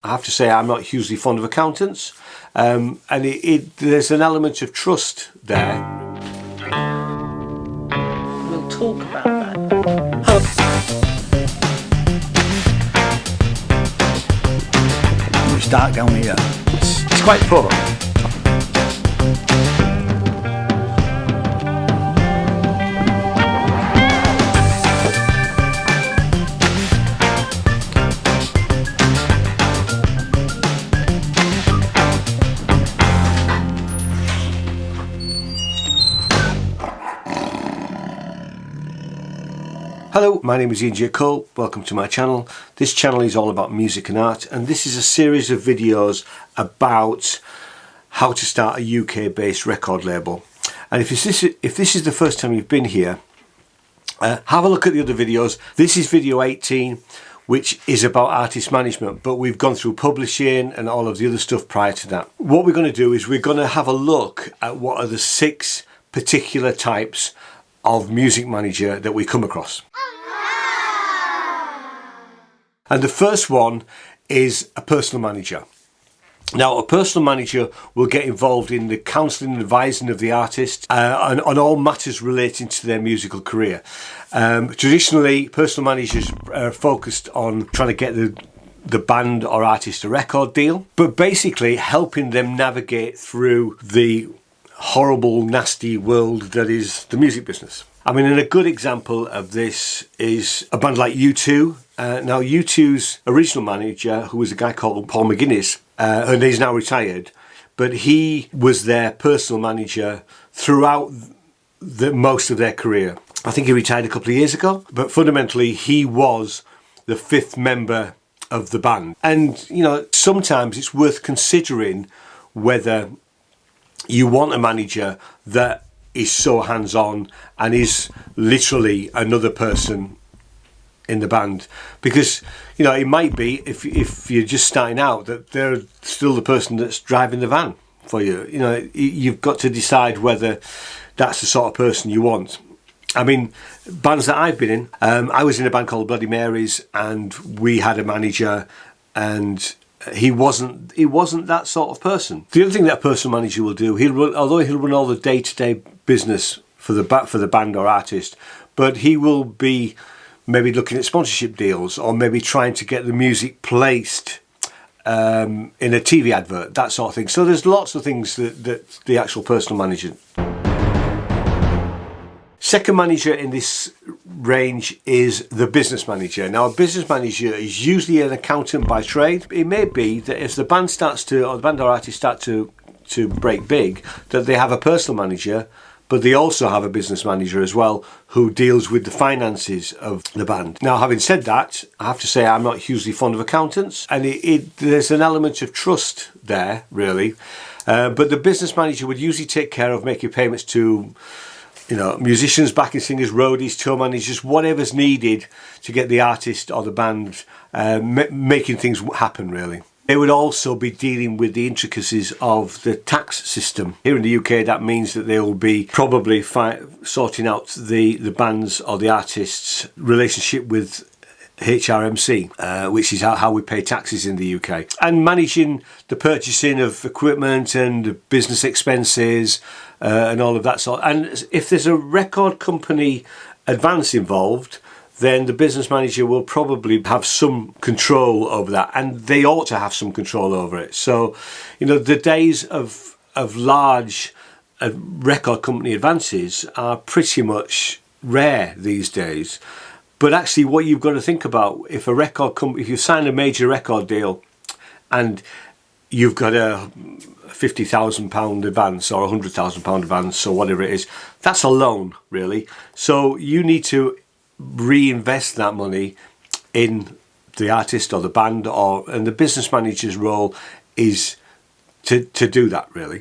I have to say I'm not hugely fond of accountants, and there's an element of trust there. We'll talk about that. It's dark down here. It's quite poor. Hello, my name is Ian J. Cole. Welcome to my channel. This channel is all about music and art, and this is a series of videos about how to start a UK-based record label. And if this is the first time you've been here, have a look at the other videos. This is video 18, which is about artist management, but we've gone through publishing and all of the other stuff prior to that. What we're going to do is we're going to have a look at what are the 6 particular types of music manager that we come across. And the first one is a personal manager. Now, a personal manager will get involved in the counselling and advising of the artist on all matters relating to their musical career. Traditionally, personal managers are focused on trying to get the band or artist a record deal, but basically helping them navigate through the horrible, nasty world that is the music business. I mean, and a good example of this is a band like U2. Now, U2's original manager, who was a guy called Paul McGuinness, and he's now retired, but he was their personal manager throughout most of their career. I think he retired a couple of years ago, but fundamentally he was the 5th member of the band. And, you know, sometimes it's worth considering whether you want a manager that is so hands-on and is literally another person in the band, because, you know, it might be if you're just starting out that they're still the person that's driving the van for you. You know, you've got to decide whether that's the sort of person you want. I mean, bands that I've been in, I was in a band called Bloody Marys, and we had a manager, and he wasn't that sort of person. The other thing that a personal manager will do, although he'll run all the day-to-day business for the band or artist, but he will be maybe looking at sponsorship deals, or maybe trying to get the music placed in a TV advert, that sort of thing. So there's lots of things that the actual personal manager. Second manager in this range is the business manager. Now, a business manager is usually an accountant by trade. It may be that if the band or artist start to break big, that they have a personal manager, but they also have a business manager as well who deals with the finances of the band. Now, having said that, I have to say I'm not hugely fond of accountants, and there's an element of trust there, really. But the business manager would usually take care of making payments to, you know, musicians, backing singers, roadies, tour managers, whatever's needed to get the artist or the band making things happen, really. They would also be dealing with the intricacies of the tax system. Here in the UK, that means that they will be probably sorting out the band's or the artist's relationship with HMRC, which is how we pay taxes in the UK, and managing the purchasing of equipment and business expenses and all of that sort. And if there's a record company advance involved, then the business manager will probably have some control over that, and they ought to have some control over it. So, you know, the days of large record company advances are pretty much rare these days. But actually, what you've got to think about, if you sign a major record deal and you've got a £50,000 advance or £100,000 advance or whatever it is, that's a loan, really. So you need to reinvest that money in the artist or the band, and the business manager's role is to do that, really.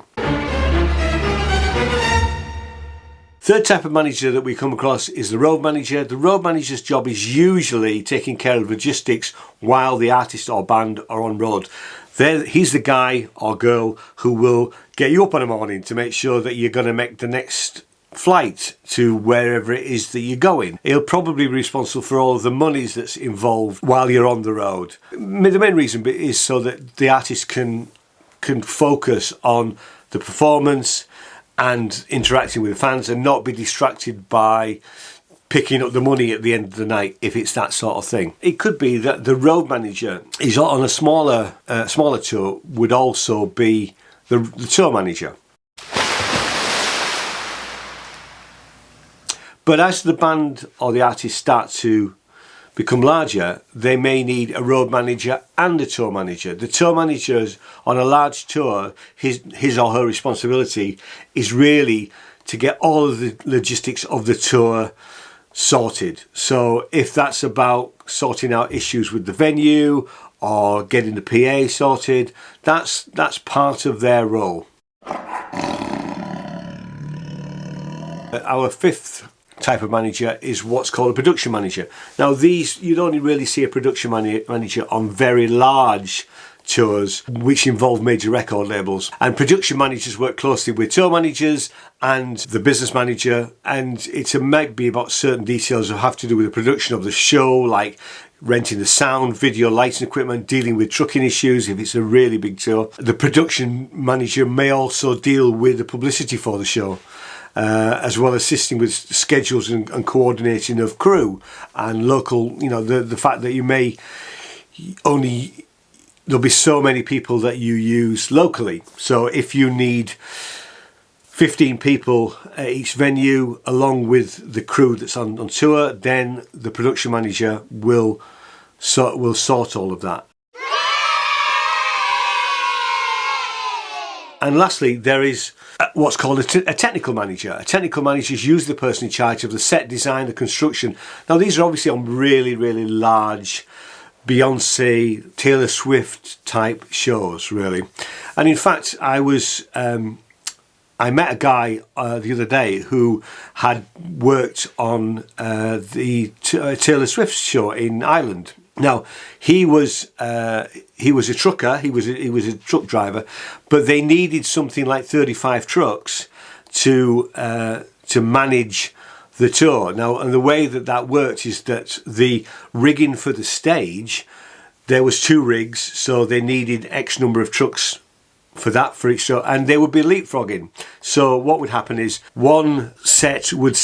Third type of manager that we come across is the road manager. The road manager's job is usually taking care of logistics while the artist or band are on road. He's the guy or girl who will get you up in the morning to make sure that you're going to make the next flight to wherever it is that you're going. He'll probably be responsible for all of the monies that's involved while you're on the road. The main reason is so that the artist can focus on the performance and interacting with the fans and not be distracted by picking up the money at the end of the night, if it's that sort of thing. It could be that the road manager is on a smaller tour, would also be the tour manager. But as the band or the artist start to become larger, they may need a road manager and a tour manager. The tour manager on a large tour, his or her responsibility is really to get all of the logistics of the tour sorted. So if that's about sorting out issues with the venue or getting the PA sorted, that's part of their role. Our fifth type of manager is what's called a production manager. Now these, you'd only really see a production manager on very large tours which involve major record labels, and production managers work closely with tour managers and the business manager, and it might be about certain details that have to do with the production of the show, like renting the sound, video, lighting equipment, dealing with trucking issues if it's a really big tour. The production manager may also deal with the publicity for the show, as well as assisting with schedules and coordinating of crew and local, the fact that you may only, there'll be so many people that you use locally. So if you need 15 people at each venue along with the crew that's on tour, then the production manager will sort all of that. And lastly, there is what's called a technical manager. A technical manager is usually the person in charge of the set design, the construction. Now these are obviously on really, really large Beyonce, Taylor Swift type shows, really. And in fact, I met a guy the other day who had worked on the Taylor Swift show in Ireland. Now he was a trucker. He was a truck driver, but they needed something like 35 trucks to manage the tour. Now, and the way that worked is that the rigging for the stage, there was 2 rigs, so they needed X number of trucks for each show, and they would be leapfrogging. So what would happen is one set would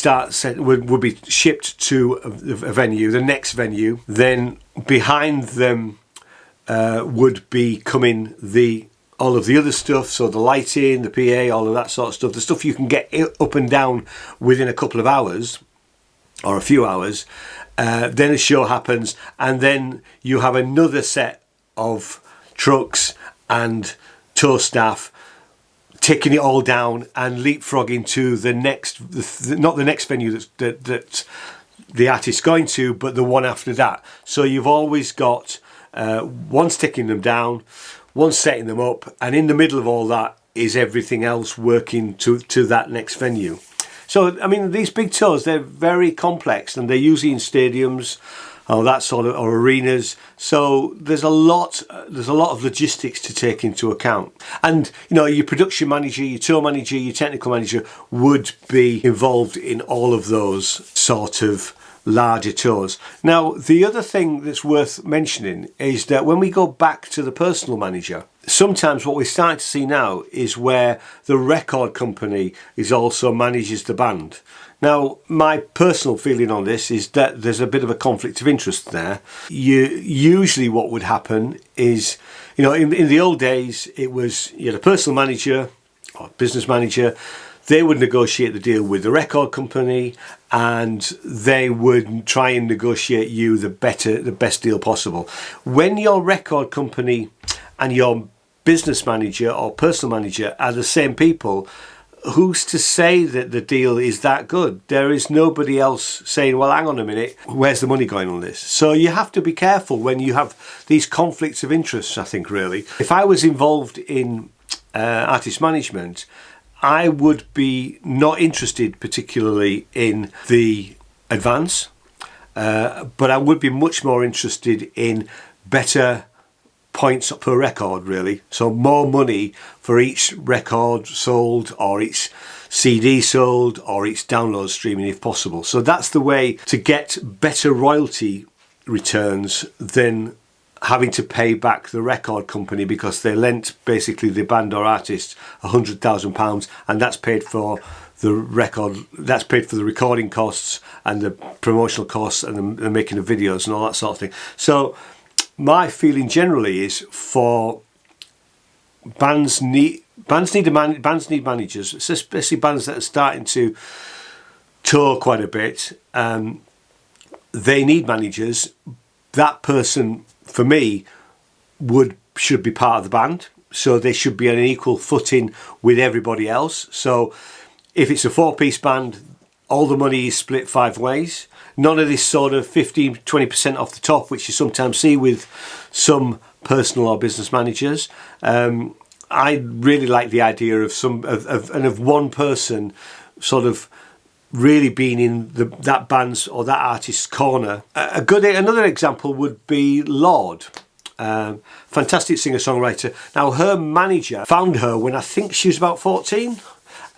be shipped to a venue, the next venue, then behind them would be coming all of the other stuff, so the lighting, the PA, all of that sort of stuff, the stuff you can get up and down within a couple of hours or a few hours. Then a show happens, and then you have another set of trucks and tour staff taking it all down and leapfrogging to the next, not the next venue that the artist's going to, but the one after that. So you've always got one taking them down, one setting them up, and in the middle of all that is everything else working to that next venue. So, I mean, these big tours, they're very complex, and they're usually in stadiums or arenas. So there's a lot of logistics to take into account. And, your production manager, your tour manager, your technical manager would be involved in all of those sort of larger tours. Now, the other thing that's worth mentioning is that when we go back to the personal manager, sometimes what we're starting to see now is where the record company also manages the band. Now, my personal feeling on this is that there's a bit of a conflict of interest there. Usually what would happen is, in the old days, it was you had a personal manager or business manager. They would negotiate the deal with the record company, and they would try and negotiate you the best deal possible. When your record company and your business manager or personal manager are the same people, who's to say that the deal is that good? There is nobody else saying, well, hang on a minute, where's the money going on this? So you have to be careful when you have these conflicts of interest, I think, really. If I was involved in artist management, I would be not interested particularly in the advance, but I would be much more interested in better points per record, really. So more money for each record sold, or each CD sold, or each download streaming if possible. So that's the way to get better royalty returns than having to pay back the record company because they lent basically the band or artist £100,000, and that's paid for the record, that's paid for the recording costs and the promotional costs and the making of videos and all that sort of thing. So my feeling generally is for bands need managers, especially bands that are starting to tour quite a bit. They need managers. That person, for me, should be part of the band, so they should be on an equal footing with everybody else. So if it's a 4-piece band, all the money is split 5 ways. None of this sort of 15-20% off the top, which you sometimes see with some personal or business managers. I really like the idea of one person sort of really being in that band's or that artist's corner. Another example would be Lorde. Fantastic singer-songwriter. Now, her manager found her when I think she was about 14,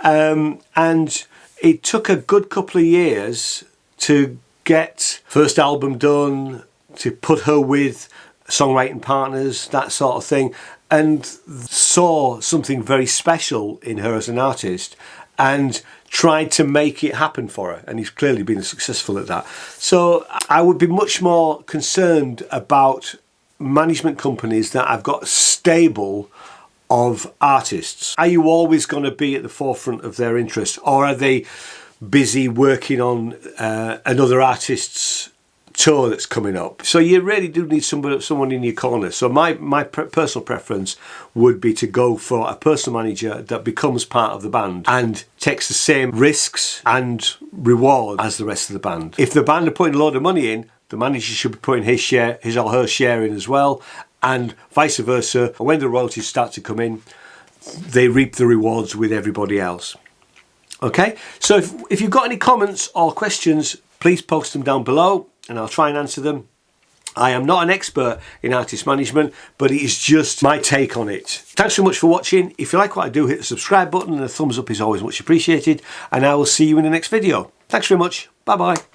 and it took a good couple of years to get first album done, to put her with songwriting partners, that sort of thing, and saw something very special in her as an artist and tried to make it happen for her, and he's clearly been successful at that. So I would be much more concerned about management companies that have got a stable of artists. Are you always going to be at the forefront of their interests, or are they busy working on another artist's tour that's coming up? So you really do need someone in your corner. So my personal preference would be to go for a personal manager that becomes part of the band and takes the same risks and reward as the rest of the band. If the band are putting a load of money in, the manager should be putting his or her share in as well, and vice versa. When the royalties start to come in, they reap the rewards with everybody else. Okay, so if you've got any comments or questions, please post them down below and I'll try and answer them. I am not an expert in artist management, but it is just my take on it. Thanks so much for watching. If you like what I do, hit the subscribe button, and a thumbs up is always much appreciated, and I will see you in the next video. Thanks very much. Bye bye.